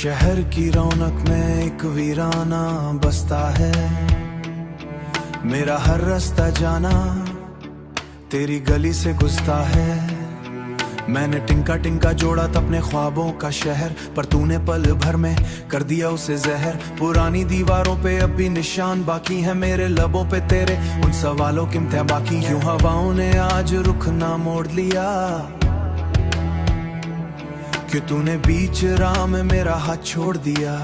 शहर की रौनक में एक वीराना बसता है। मेरा हर रास्ता जाना तेरी गली से गुजरता है। मैंने टिंका टिंका जोड़ा था अपने ख्वाबों का शहर, पर तूने पल भर में कर दिया उसे जहर। पुरानी दीवारों पे अब भी निशान बाकी है, मेरे लबों पे तेरे उन सवालों की इम्तिहान बाकी। यूं हवाओं ने आज रुख ना मोड़ लिया कि तूने बीच राह में मेरा हाथ छोड़ दिया।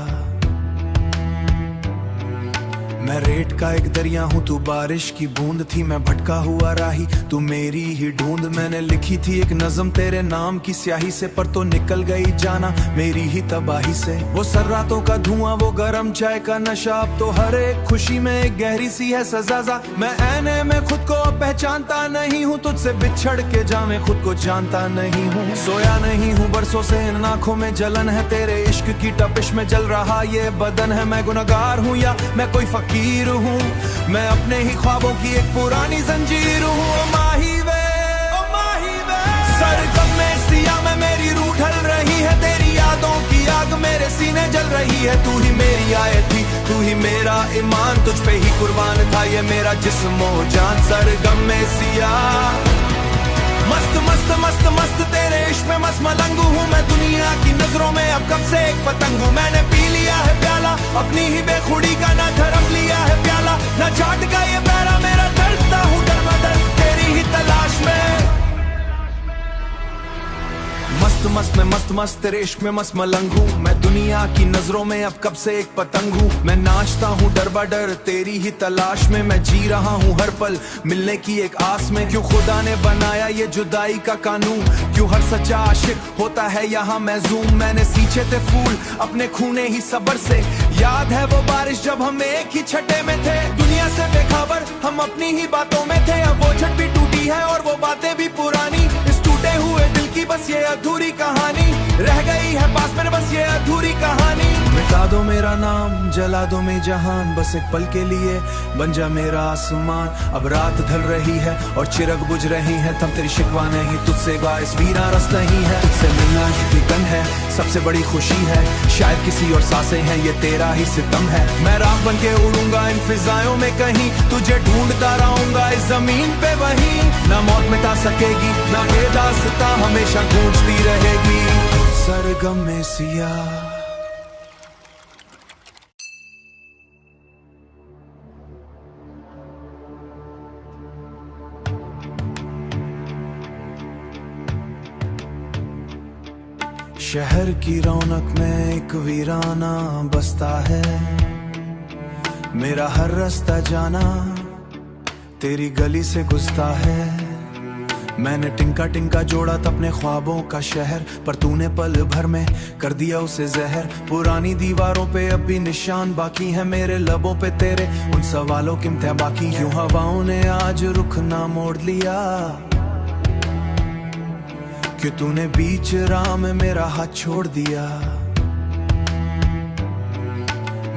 मैं रेत का एक दरिया हूँ, तू बारिश की बूंद थी। मैं भटका हुआ राही, तू मेरी ही ढूंढ। मैंने लिखी थी एक नज़म तेरे नाम की स्याही से, पर तो निकल गई जाना मेरी ही तबाही से। वो सर्रातों का धुआं, वो गरम चाय का नशा, अब तो हर एक खुशी में एक गहरी सी है सजा। मैं ऐने में खुद को पहचानता नहीं हूँ, तुझसे बिछड़ के जा मैं खुद को जानता नहीं हूँ। सोया नहीं हूँ बरसों से, इन आँखों में जलन है, तेरे इश्क की तपिश में जल रहा ये बदन है। मैं गुनहगार हूँ या मैं कोई फकीर हूँ, मैं अपने ही ख्वाबों की एक पुरानी जंजीर हूँ। ओ माही वे सरगम में सिया में मेरी रूह ढल रही है, तेरी यादों की आग मेरे सीने जल रही है। तू ही मेरी आयत थी, तू ही मेरा ईमान, तुझ पे ही कुर्बान था ये मेरा जिस्म ओ जान। सरगम में सिया मस्त मस्त मस्त मस्त तेरे इश्क में मस्त मलंग हूँ मैं। दुनिया की नजरों में अब कब से एक पतंग हूँ। मैंने पी लिया है प्याला अपनी ही बेखुदी का, ना धर्म लिया है प्याला ना चाट का ये पैरा। मेरा डरता हूँ डर तेरी ही तलाश में। मस्त मस्त में मस्त मस्त तेरे इश्क में मस्त मलंग हूँ मैं। दुनिया की नजरों में अब कब से एक पतंग हूँ। मैं नाचता हूँ डर बडर तेरी ही तलाश में। मैं जी रहा हूँ हर पल मिलने की एक आस में। क्यों खुदा ने बनाया ये जुदाई का कानून, क्यों हर सच्चा आशिक होता है यहाँ महजूम। मैंने सींचे थे फूल अपने खूने ही सबर से, याद है वो बारिश जब हम एक ही छठे में थे। दुनिया से बेखबर हम अपनी ही बातों में थे, अब वो छठ भी टूटी है और वो बातें भी पुरानी। इस टूटे हुए दिल की बस ये अधूरी कहानी रह गई है पास मेरे, बस ये अधूरी कहानी। मिटा दो मेरा नाम जला दो मैं जहान, बस एक पल के लिए बन जा मेरा आसमान। अब रात ढल रही है और चिरग बुझ रही है, थम तेरी शिकवा नहीं तुझसे बाइस वीरा रस नहीं है। तुझसे मिलना ही गन है सबसे बड़ी खुशी है, शायद किसी और सांसें हैं ये तेरा ही सितम है। मैं राख बन के उड़ूंगा इन फिजाओं में कहीं, तुझे ढूंढता रहूंगा इस जमीन पे वहीं। ना मौत मिटा सकेगी ना ये दास्तां हमेशा गूंजती रहेगी। सरगम में सिया शहर की रौनक में एक वीराना बसता है। मेरा हर रास्ता जाना तेरी गली से गुजरता है। मैंने टिंका टिंका जोड़ा था अपने ख्वाबों का शहर, पर तूने पल भर में कर दिया उसे जहर। पुरानी दीवारों पे अब भी निशान बाकी है, मेरे लबों पे तेरे उन सवालों की इम्तिहान बाकी। यूं हवाओं ने आज रुख ना मोड़ लिया कि तूने बीच राह में मेरा हाथ छोड़ दिया।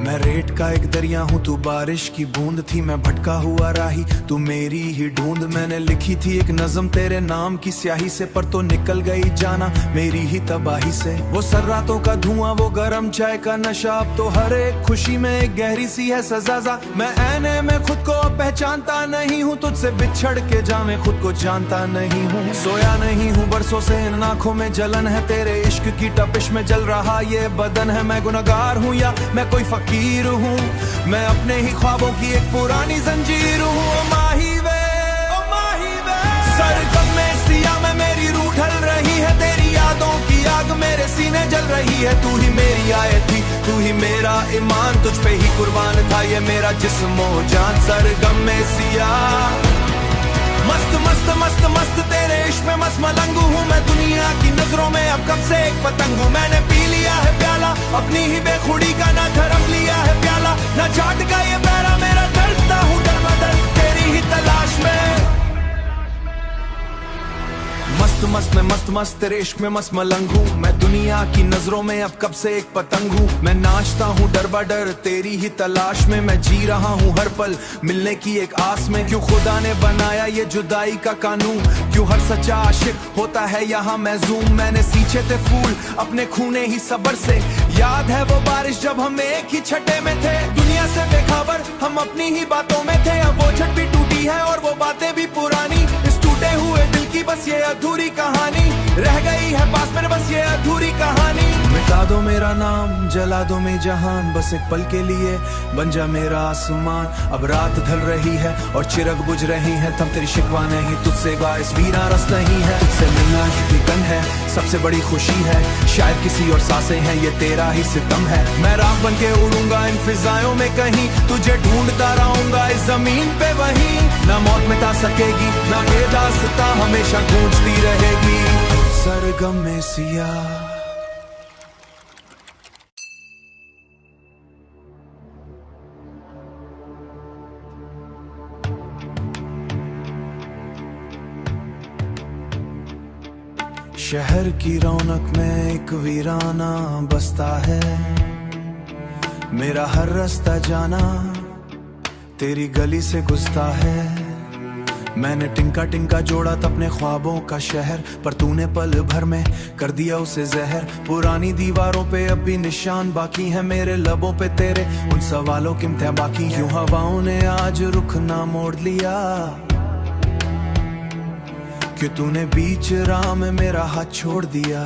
मैं रेत का एक दरिया हूँ, तू बारिश की बूंद थी। मैं भटका हुआ राही, तू मेरी ही ढूंढ। मैंने लिखी थी एक नज़म तेरे नाम की स्याही से, पर तो निकल गई जाना मेरी ही तबाही से। वो सर्रातों का धुआं, वो गरम चाय का नशा, अब तो हर एक खुशी में एक गहरी सी है सजा। मैं ऐने में खुद को पहचानता नहीं हूँ, तुझसे बिछड़ के जा मैं खुद को जानता नहीं हूँ। सोया नहीं हूँ बरसों से, इन आँखों में जलन है, तेरे इश्क की तपिश में जल रहा ये बदन है। मैं गुनहगार हूँ या मैं कोई फकीर हूँ, मैं अपने ही ख्वाबों की एक पुरानी जंजीर हूँ। ओ माही वे सरगम में सिया में मेरी रूह ढल रही है, तेरी यादों की आग मेरे सीने जल रही है। तू ही मेरी आयत थी, तू ही मेरा ईमान, तुझ पे ही कुर्बान था ये मेरा जिस्म ओ जान। सरगम में सिया मस्त मस्त मस्त मस्त तेरे इश्क में मस्त मलंग हूँ मैं। दुनिया की नजरों में अब कब से एक पतंग हूँ। मैंने पी लिया है प्याला अपनी ही बेखुदी का, ना धर्म लिया है प्याला ना चाट का ये पैरा। मेरा डरता हूँ डर तेरी ही तलाश में। मस्त मस्त में मस्त मस्त तेरे इश्क में मस्त मलंग हूँ मैं। दुनिया की नजरों में अब कब से एक पतंग हूँ। मैं नाचता हूँ डर बडर तेरी ही तलाश में। मैं जी रहा हूँ हर पल मिलने की एक आस में। क्यों खुदा ने बनाया ये जुदाई का कानून, क्यों हर सच्चा आशिक होता है यहाँ महजूम। मैंने सींचे थे फूल अपने खूने ही सबर से, याद है वो बारिश जब हम एक ही छठे में थे, दुनिया से बेखबर हम अपनी ही बातों में थे। अब वो छठ भी टूटी है और वो बातें भी पुरानी, इस टूटे हुए दिल की बस ये अधूरी कहानी रह गई है पास में, बस ये अधूरी कहानी। मिटा दो मेरा नाम, जला दो मैं जहान, बस एक पल के लिए बन जा मेरा आसमान। अब रात ढल रही है और चिरग बुझ रही है, थम तेरी शिकवा नहीं, तुझसे बारिश वीरा रस नहीं है। तुझसे मिलना ही गन है, सबसे बड़ी खुशी है, शायद किसी और सांसें हैं, ये तेरा ही सितम है। मैं राख बन के उड़ूंगा इन फिजाओं में कहीं, तुझे ढूंढता रहूंगा इस जमीन पे वहीं। ना मौत मिटा सकेगी ना ये दास्तां हमेशा गूंजती रहेगी सरगम में सिया। शहर की रौनक में एक वीराना बसता है, मेरा हर रास्ता जाना तेरी गली से गुजरता है। मैंने टिंका टिंका जोड़ा था अपने ख्वाबों का शहर, पर तूने पल भर में कर दिया उसे जहर। पुरानी दीवारों पे अब भी निशान बाकी है, मेरे लबों पे तेरे उन सवालों की इम्तिहान बाकी। यूं हवाओं ने आज रुख ना मोड़ लिया, कि तूने बीच राह में मेरा हाथ छोड़ दिया।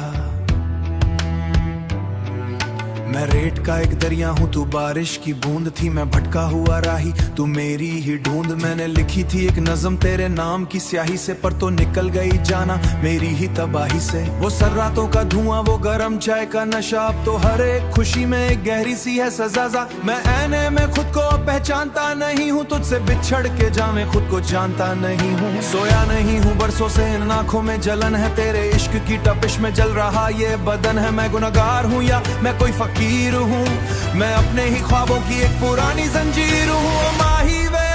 मैं रेत का एक दरिया हूँ, तू बारिश की बूंद थी, मैं भटका हुआ राही, तू मेरी ही ढूंढ। मैंने लिखी थी एक नज़म तेरे नाम की स्याही से, पर तो निकल गई जाना मेरी ही तबाही से। वो सर्रातों का धुआं, वो गरम चाय का नशा, अब तो हर एक खुशी में एक गहरी सी है सजा। मैं ऐने में खुद को पहचानता नहीं हूँ, तुझसे बिछड़ के जा मैं खुद को जानता नहीं हूँ। सोया नहीं हूँ बरसों से, इन आँखों में जलन है, तेरे इश्क की तपिश में जल रहा ये बदन है। मैं गुनहगार हूँ या मैं कोई फकीर हूँ, मैं अपने ही ख्वाबों की एक पुरानी जंजीर हूँ। ओ माही वे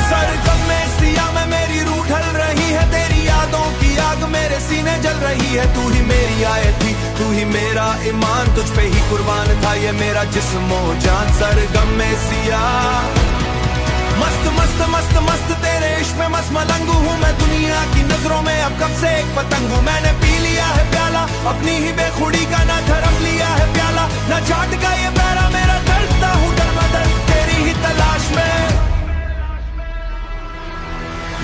सरगम में सिया में मेरी रूह ढल रही है, तेरी यादों की आग मेरे सीने जल रही है। तू ही मेरी आयत थी, तू ही मेरा ईमान, तुझ पे ही कुर्बान था ये मेरा जिस्म ओ जान। सरगम में सिया मस्त मस्त मस्त मस्त तेरे इश्क में मस्त मलंग हूँ मैं, दुनिया की नजरों में अब कब से एक पतंग हूँ। मैंने पी लिया है प्याला अपनी ही बेखुदी का, ना धर्म लिया है प्याला ना चाट का ये पैरा, मेरा डरता हूँ डर बदल तेरी ही तलाश में।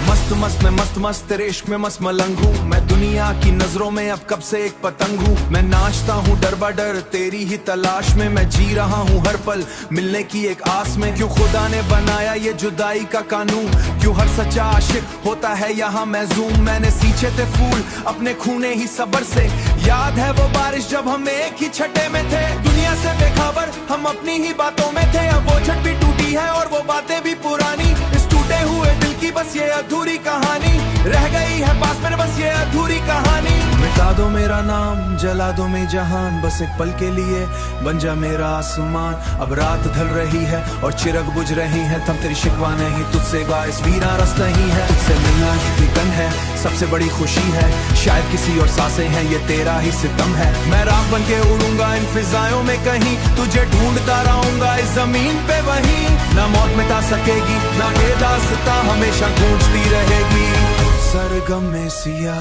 मस्त मस्त में मस्त मस्त तेरे इश्क में मस्त मलंग हूँ मैं, दुनिया की नजरों में अब कब से एक पतंग हूँ। मैं नाचता हूँ डर बडर तेरी ही तलाश में, मैं जी रहा हूँ हर पल मिलने की एक आस में। क्यों खुदा ने बनाया ये जुदाई का कानून, क्यों हर सच्चा आशिक होता है यहाँ महजूम। मैंने सींचे थे फूल अपने खूने ही सबर से, याद है वो बारिश जब हम एक ही छठे में थे, दुनिया से बेखबर हम अपनी ही बातों में थे। अब वो छठ भी टूटी है और वो बातें भी पुरानी, इस टूटे हुए दिल की बस ये अधूरी कहानी रह गई है पास में, बस ये अधूरी कहानी। मिटा दो मेरा नाम, जला दो मैं जहान, बस एक पल के लिए बन जा मेरा आसमान। अब रात ढल रही है और चिरग बुझ रही है, थम तेरी शिकवा नहीं, तुझसे बारिश वीरा रस नहीं है। तुझसे मिलना ही गन है, सबसे बड़ी खुशी है, शायद किसी और सांसें हैं, ये तेरा ही सितम है। मैं राख बन के उड़ूंगा इन फिजाओं में कहीं, तुझे ढूंढता रहूंगा इस जमीन पे वहीं। ना मौत मिटा सकेगी ना ये दास्तां हमेशा गूंजती रहेगी सरगम में सिया।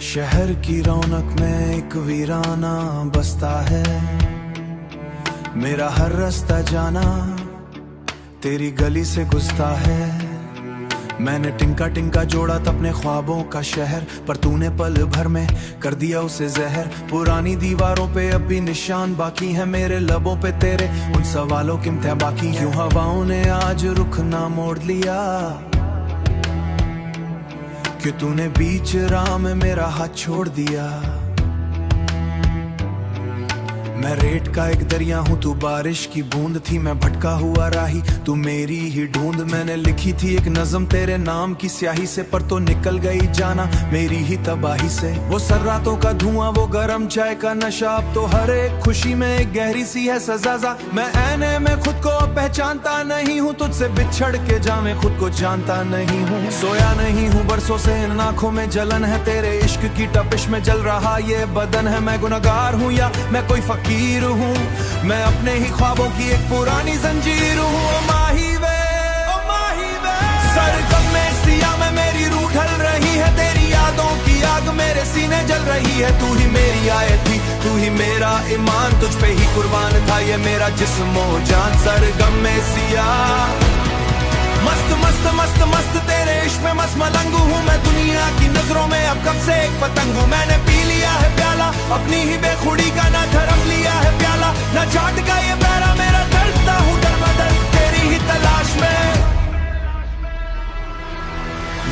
शहर की रौनक में एक वीराना बसता है, मेरा हर रास्ता जाना तेरी गली से गुजरता है। मैंने टिंका टिंका जोड़ा था अपने ख्वाबों का शहर, पर तूने पल भर में कर दिया उसे जहर। पुरानी दीवारों पे अब भी निशान बाकी है, मेरे लबों पे तेरे उन सवालों की इम्तिहान बाकी। यूं हवाओं ने आज रुख ना मोड़ लिया, कि तूने बीच राह में मेरा हाथ छोड़ दिया। मैं रेत का एक दरिया हूँ, तू बारिश की बूंद थी, मैं भटका हुआ राही, तू मेरी ही ढूंढ। मैंने लिखी थी एक नज़म तेरे नाम की स्याही से, पर तो निकल गई जाना मेरी ही तबाही से। वो सर्रातों का धुआं, वो गरम चाय का नशा, अब तो हर एक खुशी में एक गहरी सी है सजा। मैं ऐने में खुद को पहचानता नहीं हूँ, तुझसे बिछड़ के जा मैं खुद को जानता नहीं हूँ। सोया नहीं हूँ बरसों से, इन आँखों में जलन है, तेरे इश्क की तपिश में जल रहा ये बदन है। मैं गुनहगार हूँ या मैं कोई फकीर फकीर हूँ, मैं अपने ही ख्वाबों की एक पुरानी जंजीर हूँ। ओ माही वे, ओ माही वे, सरगम में सिया में मेरी रूह ढल रही है, तेरी यादों की आग मेरे सीने जल रही है। तू ही मेरी आयत थी, तू ही मेरा ईमान, तुझ पे ही कुर्बान था ये मेरा जिस्म ओ जान। सरगम में सिया, मस्त मस्त मस्त मस्त तेरे इश्क में मस्त मलंग हूँ मैं, दुनिया की नजरों में अब कब से एक पतंग हूँ। मैंने पी लिया है प्याला अपनी ही बेखुदी का, ना धर्म लिया है प्याला ना चाट का ये पैरा, मेरा डरता हूँ डर बदल तेरी ही तलाश में।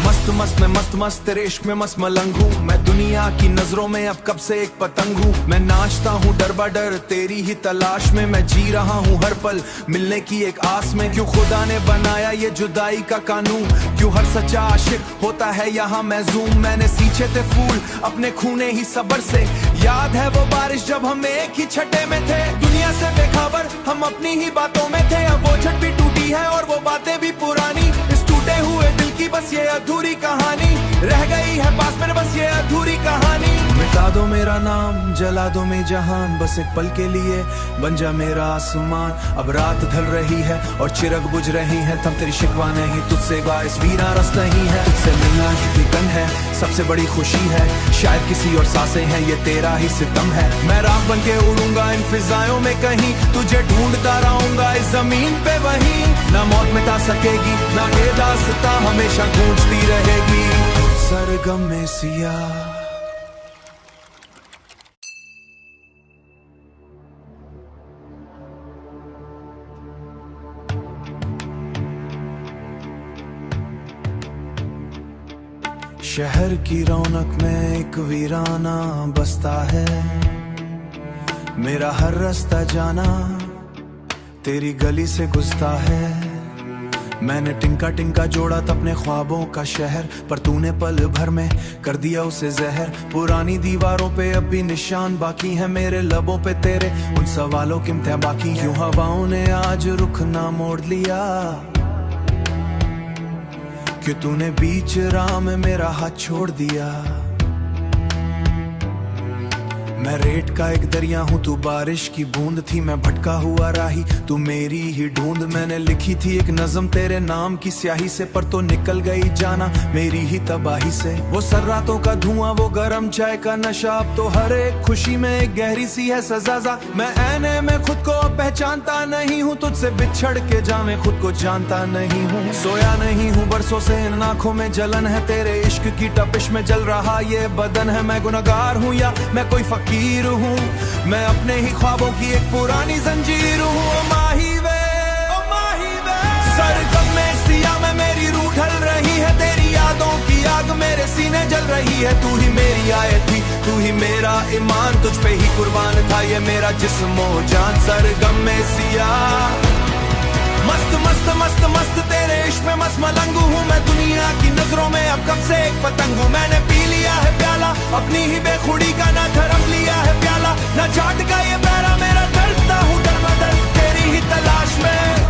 मस्त मस्त में मस्त मस्त तेरे इश्क में मस्त मलंग हूँ मैं, दुनिया की नजरों में अब कब से एक पतंग हूँ। मैं नाचता हूँ डर बडर तेरी ही तलाश में, मैं जी रहा हूँ हर पल मिलने की एक आस में। क्यों खुदा ने बनाया ये जुदाई का कानून, क्यों हर सच्चा आशिक होता है यहाँ महजूम। मैंने सींचे थे फूल अपने खूने ही सबर से, याद है वो बारिश जब हम एक ही छठे में थे। दुनिया से बेखबर हम अपनी ही बातों में थे, अब वो छठ भी टूटी है और वो बातें भी पुरानी। इस टूटे हुए दिल की बस ये अधूरी कहानी रह गई है पास मेरे, बस ये अधूरी कहानी। मिटा दो मेरा नाम, जला दो मैं जहान, बस एक पल के लिए बन जा मेरा आसमान। अब रात ढल रही है और चिरग बुझ रही है, थम तेरी शिकवा नहीं तुझसे बाइस वीरा रस नहीं है। तुझसे मिलना ही बिकन है, सबसे बड़ी खुशी है, शायद किसी और सांसें हैं ये तेरा ही सितम है। मैं रात बन के उड़ूंगा इन फिजाओं में कहीं, तुझे ढूंढता रहूंगा इस जमीन पे वहीं। ना मौत मिटा सकेगी ना ये दास्तां हमेशा गूंजती रहेगी। सरगम में सिया, शहर की रौनक में एक वीराना बसता है, मेरा हर रास्ता जाना तेरी गली से गुजरता है। मैंने टिंका टिंका जोड़ा था अपने ख्वाबों का शहर, पर तूने पल भर में कर दिया उसे जहर। पुरानी दीवारों पे अब भी निशान बाकी है, मेरे लबों पे तेरे उन सवालों की इम्तिहान बाकी है। क्यों हवाओं ने आज रुख ना मोड़ लिया, क्यों तूने बीच राह में मेरा हाथ छोड़ दिया। मैं रेत का एक दरिया हूँ, तू बारिश की बूंद थी, मैं भटका हुआ राही तू मेरी ही ढूंढ। मैंने लिखी थी एक नज़म तेरे नाम की स्याही से, पर तो निकल गई जाना मेरी ही तबाही से। वो सर्रातों का धुआं, वो गरम चाय का नशा, अब तो हर एक खुशी में एक गहरी सी है सजा। मैं ऐने में खुद को पहचानता नहीं हूँ, तुझसे बिछड़ के जा मैं खुद को जानता नहीं हूँ। सोया नहीं हूँ बरसों से, इन आँखों में जलन है, तेरे इश्क की तपिश में जल रहा ये बदन है। मैं गुनहगार हूँ या मैं कोई फकीर हूँ, मैं अपने ही ख्वाबों की एक पुरानी जंजीर हूँ। ओ माही वे, ओ माही वे, सरगम में सिया में मेरी रूह ढल रही है, तेरी यादों की आग मेरे सीने जल रही है। तू ही मेरी आयत थी, तू ही मेरा ईमान, तुझ पे ही कुर्बान था ये मेरा जिस्म ओ जान। सरगम में सिया, मस्त मस्त मस्त मस्त तेरे इश्क में मस्त मलंग हूँ मैं, दुनिया की नजरों में अब कब से एक पतंग हूँ। मैंने पी लिया है प्याला अपनी ही बेखुदी का, ना धर्म लिया है प्याला ना चाट का ये पैरा, मेरा डरता हूँ डर बदल तेरी ही तलाश में।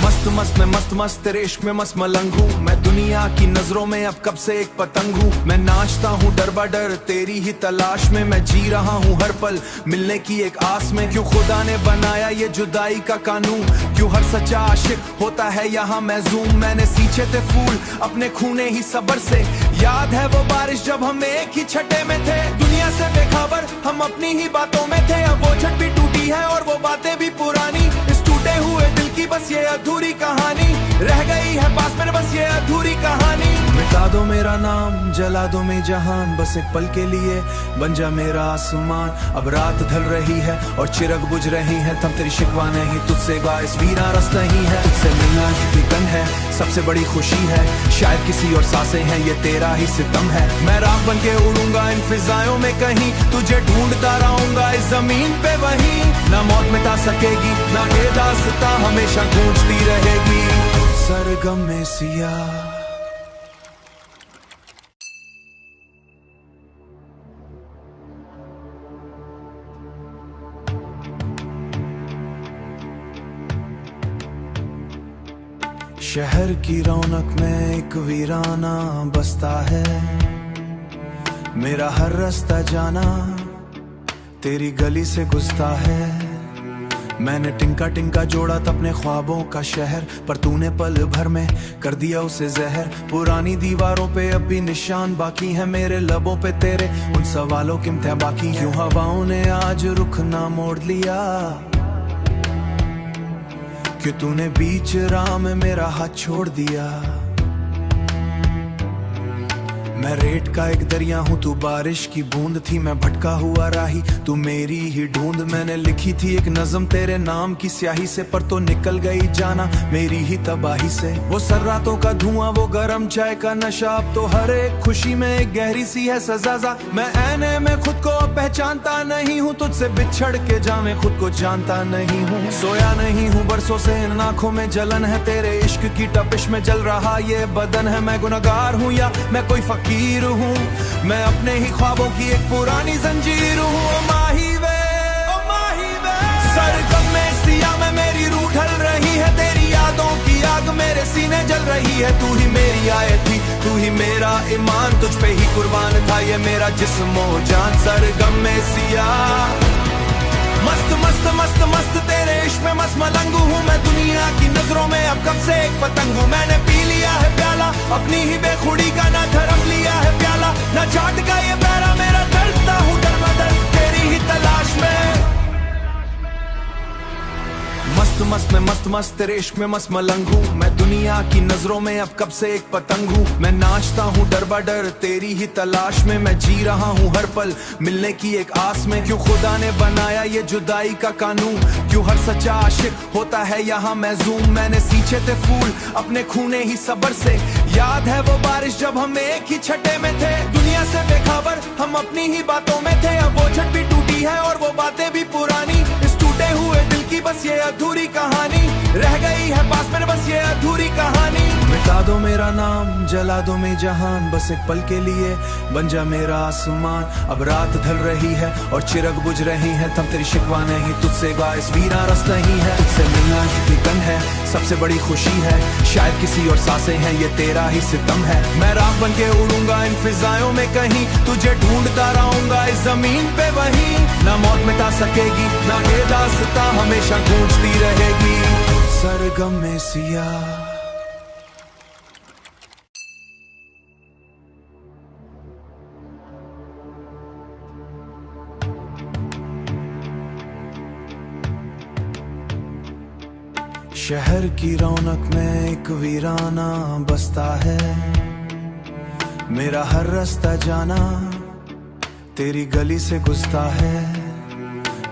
मस्त मस्त में मस्त मस्त तेरे इश्क में मस्त मलंग हूँ मैं, दुनिया की नजरों में अब कब से एक पतंग हूँ। मैं नाचता हूँ डर बडर तेरी ही तलाश में, मैं जी रहा हूँ हर पल मिलने की एक आस में। क्यों खुदा ने बनाया ये जुदाई का कानून, क्यों हर सच्चा आशिक होता है यहाँ महजूम। मैंने सींचे थे फूल अपने खूने ही सबर से, याद है वो बारिश जब हम एक ही छठे में थे। दुनिया से बेखबर हम अपनी ही बातों में थे, अब वो छठ भी टूटी है और वो बातें भी पुरानी। इस टूटे हुए दिल की बस ये अधूरी कहानी रह गई है पास मेरे, बस ये अधूरी कहानी। मिटा दो मेरा नाम, जला दो मैं जहान, बस एक पल के लिए बन जा मेरा आसमान। अब रात ढल रही है और चिरग बुझ रही है, थम तेरी शिकवा नहीं तुझसे बाइस वीरा रस नहीं है। तुझसे मिलना ही बिकन है, सबसे बड़ी खुशी है, शायद किसी और सांसें हैं ये तेरा ही सितम है। मैं रात बन के उड़ूंगा इन फिजाओं में कहीं, तुझे ढूंढता रहूंगा इस जमीन पे वहीं। ना मौत मिटा सकेगी ना ये दास्तां हमेशा गूंजती रहेगी। सरगम में सिया, शहर की रौनक में एक वीराना बसता है, मेरा हर रास्ता जाना तेरी गली से गुजरता है। मैंने टिंका टिंका जोड़ा था अपने ख्वाबों का शहर, पर तूने पल भर में कर दिया उसे जहर। पुरानी दीवारों पे अब भी निशान बाकी है, मेरे लबों पे तेरे उन सवालों की थे बाकी। क्यों हवाओं ने आज रुख ना मोड़ लिया, कि तूने बीच राह में मेरा हाथ छोड़ दिया। मैं रेत का एक दरिया हूँ, तू बारिश की बूंद थी। मैं भटका हुआ राही, तू मेरी ही ढूंढ। मैंने लिखी थी एक नज़म तेरे नाम की स्याही से, पर तो निकल गई जाना मेरी ही तबाही से। वो सर्रातों का धुआं, वो गरम चाय का नशा, अब तो हर एक खुशी में एक गहरी सी है सजा। मैं ऐने में खुद को पहचानता नहीं हूँ, तुझसे बिछड़ के जा मैं खुद को जानता नहीं हूँ। सोया नहीं हूँ बरसों से, इन आँखों में जलन है, तेरे इश्क की तपिश में जल रहा ये बदन है। मैं गुनहगार हूँ या मैं कोई फकीर हूँ, मैं अपने ही ख्वाबों की एक पुरानी जंजीर हूँ। ओ माही वे सरगम में सिया में मेरी रूह ढल रही है, तेरी यादों की आग मेरे सीने जल रही है। तू ही मेरी आयत थी, तू ही मेरा ईमान, तुझ पे ही कुर्बान था ये मेरा जिस्म ओ जान। सरगम में सिया मस्त मस्त मस्त मस्त तेरे इश्क में मस्त मलंग हूँ मैं, दुनिया की नजरों में अब कब से एक पतंग हूँ। मैंने पी लिया है प्याला अपनी ही बेखुदी का, ना धर्म लिया है प्याला ना चाट का ये पैरा। मेरा डरता हूँ डर बदल तेरी ही तलाश में। मस्त मस्त में मस्त मस्त तेरे इश्क में मस्त मलंग हूँ मैं, दुनिया की नजरों में अब कब से एक पतंग हूँ। मैं नाचता हूँ डर बडर तेरी ही तलाश में, मैं जी रहा हूँ हर पल मिलने की एक आस में। क्यों खुदा ने बनाया ये जुदाई का कानून, क्यों हर सच्चा आशिक होता है यहाँ महजूम। मैंने सींचे थे फूल अपने खूने ही सबर से, याद है वो बारिश जब हम एक ही छठे में थे। दुनिया से बेखबर हम अपनी ही बातों में थे, अब वो छठ भी टूटी है और वो बातें भी पुरानी। इस टूटे हुए दिल की बस ये अधूरी कहानी रह गई है पास मेरे, बस ये अधूरी कहानी। मिटा दो मेरा नाम जला दो मैं जहान, बस एक पल के लिए बन जा मेरा आसमान। अब रात ढल रही है और चिरग बुझ रही है, तब तेरी शिकवा नहीं तुझसे गाइस वीरा रस नहीं है। तुझसे मिलना ही गन है सबसे बड़ी खुशी है, शायद किसी और सांसें हैं ये तेरा ही सितम है। मैं राख बन के उड़ूंगा इन फिजाओं में कहीं, तुझे ढूंढता रहूंगा इस जमीन पे वहीं। ना मौत मिटा सकेगी ना ये दास्तां हमेशा गूंजती रहेगी। सरगम में सिया शहर की रौनक में एक वीराना बसता है, मेरा हर रास्ता जाना तेरी गली से गुजरता है।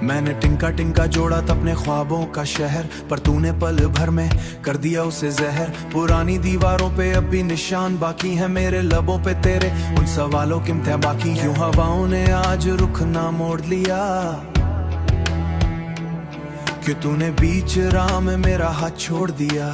मैंने टिंका टिंका जोड़ा था अपने ख्वाबों का शहर, पर तूने पल भर में कर दिया उसे जहर। पुरानी दीवारों पे अब भी निशान बाकी है, मेरे लबों पे तेरे उन सवालों की थे बाकी। क्यों हवाओं ने आज रुख ना मोड़ लिया, कि तूने बीच राह में मेरा हाथ छोड़ दिया।